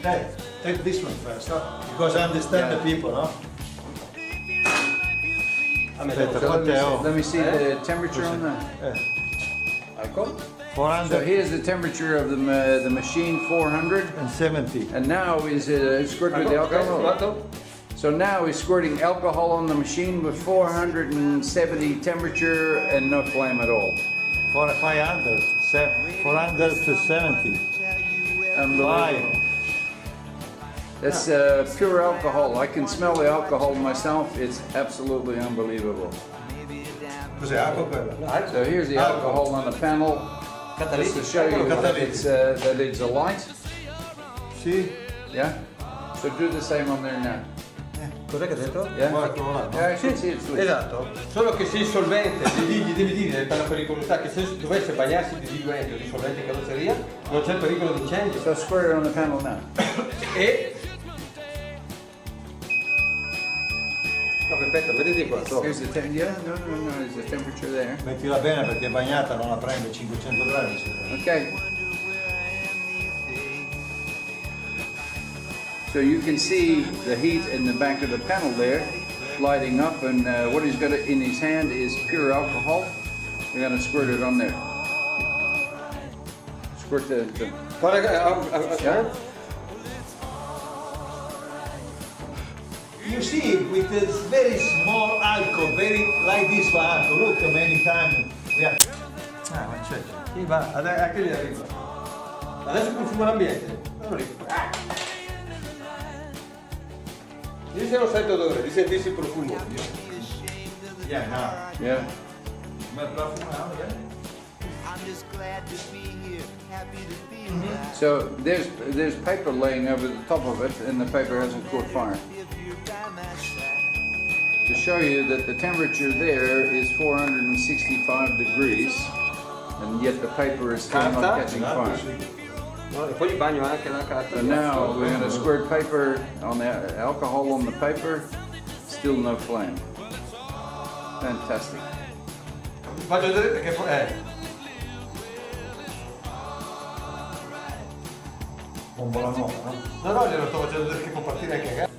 Hey, take this one first, because I understand the people, no? Aspetta, quant'è? Oh. Let me see the temperature on that. Alcol? 400 So here's the temperature of the machine, 400. and 70. And now is it squirted with the alcohol? Quanto? So now he's squirting alcohol on the machine with 470 temperature and no flame at all. 500, 470. Unbelievable. That's pure alcohol. I can smell the alcohol myself. It's absolutely unbelievable. Cos'è, acqua quella? So here's the alcohol on the panel. Just to show you that it's a light. Sì. Yeah? So do the same on there now. Cos'è che ha detto? Yeah? Guarda, là. Yeah, I can see it's lit. Esatto, solo che se il solvente, gli devi dire per la pericolosità che se dovesse bagnarsi di diluente o di solvente in carrozzeria non c'è il pericolo di incendio. So squirt it on the panel now. E... No, aspetta, vedete qua, so. Here's the temperature. Yeah, no, there's the temperature there. Mettila bene perché bagnata non la prende 500 gradi. Okay. So you can see the heat in the back of the panel there, lighting up, and what he's got in his hand is pure alcohol. We're going to squirt it on there. Squirt the yeah? You see, with this very small alcohol, very like this one alcohol, look many times. Yeah. Ah, ma c'è. Sì, va, anche lì arriva. Adesso profuma l'ambiente. Lì se non sento odore, di sentirsi il profumo. Yeah, no. Yeah. Ma profumiamo, yeah. So there's paper laying over the top of it, and the paper hasn't caught fire. To show you that the temperature there is 465 degrees, and yet the paper is still not catching fire. No, e poi gli bagno anche la carta. So now we're going to squirt paper on the alcohol on the paper, still no flame. Fantastic. Faccio vedere perché poi... Bombola nuova, no? No, glielo sto facendo vedere che può partire anche a gas.